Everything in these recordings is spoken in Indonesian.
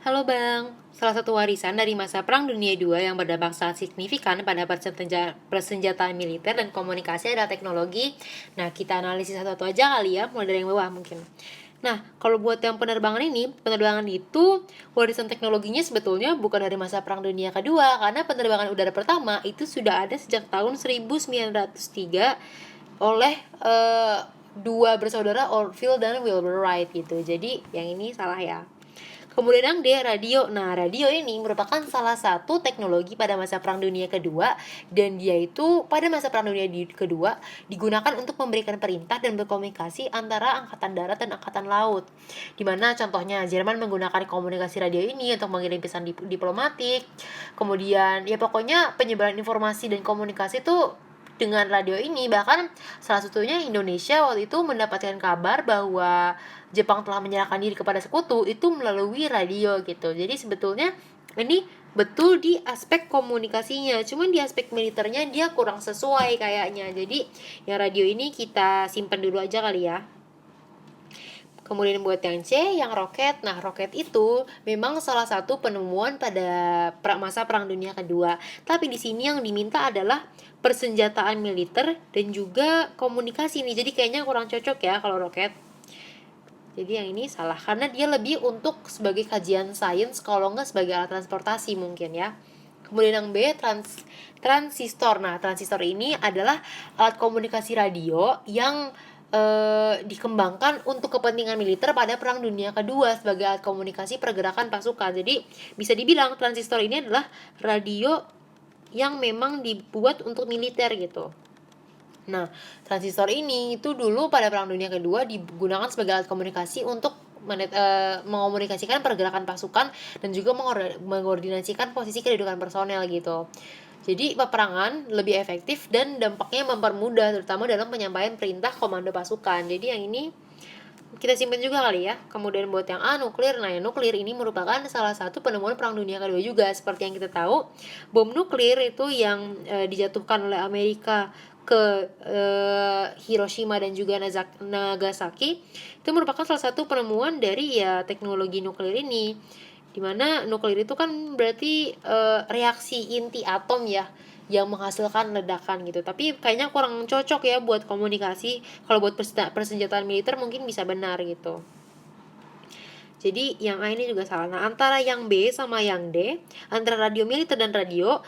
Halo Bang, salah satu warisan dari masa Perang Dunia II yang berdampak sangat signifikan pada persenjataan militer dan komunikasi adalah teknologi. Nah, kita analisis satu-satu aja kali ya, mulai dari yang bawah mungkin. Nah, kalau buat yang penerbangan itu warisan teknologinya sebetulnya bukan dari masa Perang Dunia Kedua, karena penerbangan udara pertama itu sudah ada sejak tahun 1903 oleh dua bersaudara Orville dan Wilbur Wright gitu. Jadi yang ini salah ya. Kemudian yang D, radio. Nah, radio ini merupakan salah satu teknologi pada masa Perang Dunia Kedua, dan dia itu pada masa Perang Dunia Kedua digunakan untuk memberikan perintah dan berkomunikasi antara angkatan darat dan angkatan laut. Dimana contohnya Jerman menggunakan komunikasi radio ini untuk mengirim pesan diplomatik. Kemudian ya pokoknya penyebaran informasi dan komunikasi itu dengan radio ini. Bahkan salah satunya Indonesia waktu itu mendapatkan kabar bahwa Jepang telah menyerahkan diri kepada sekutu itu melalui radio gitu. Jadi sebetulnya ini betul di aspek komunikasinya, cuman di aspek militernya dia kurang sesuai kayaknya. Jadi yang radio ini kita simpan dulu aja kali ya. Kemudian buat yang C, yang roket. Nah, roket itu memang salah satu penemuan pada masa Perang Dunia Kedua. Tapi di sini yang diminta adalah persenjataan militer dan juga komunikasi nih. Jadi kayaknya kurang cocok ya kalau roket. Jadi yang ini salah karena dia lebih untuk sebagai kajian sains kalau nggak sebagai alat transportasi mungkin ya. Kemudian yang B, transistor. Nah, transistor ini adalah alat komunikasi radio yang dikembangkan untuk kepentingan militer pada Perang Dunia Kedua sebagai alat komunikasi pergerakan pasukan. Jadi bisa dibilang transistor ini adalah radio yang memang dibuat untuk militer gitu. Nah, transistor ini itu dulu pada Perang Dunia Kedua digunakan sebagai alat komunikasi untuk mengomunikasikan pergerakan pasukan dan juga mengkoordinasikan posisi kedudukan personel gitu. Jadi peperangan lebih efektif dan dampaknya mempermudah terutama dalam penyampaian perintah komando pasukan. Jadi yang ini kita simpan juga kali ya. Kemudian buat yang A, nuklir. Nah, yang nuklir ini merupakan salah satu penemuan Perang Dunia Kedua juga. Seperti yang kita tahu, bom nuklir itu yang dijatuhkan oleh Amerika ke Hiroshima dan juga Nagasaki itu merupakan salah satu penemuan dari ya teknologi nuklir ini. Dimana nuklir itu kan berarti reaksi inti atom ya yang menghasilkan ledakan gitu. Tapi kayaknya kurang cocok ya buat komunikasi. Kalau buat persenjataan militer mungkin bisa benar gitu. Jadi yang A ini juga salah. Nah, antara yang B sama yang D, antara radio militer dan radio,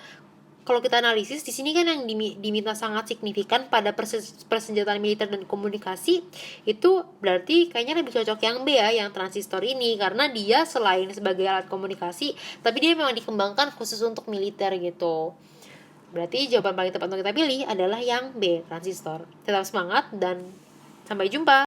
kalau kita analisis di sini kan yang diminta sangat signifikan pada persenjataan militer dan komunikasi itu berarti kayaknya lebih cocok yang B ya, yang transistor ini, karena dia selain sebagai alat komunikasi tapi dia memang dikembangkan khusus untuk militer gitu. Berarti jawaban paling tepat untuk kita pilih adalah yang B, transistor. Tetap semangat dan sampai jumpa.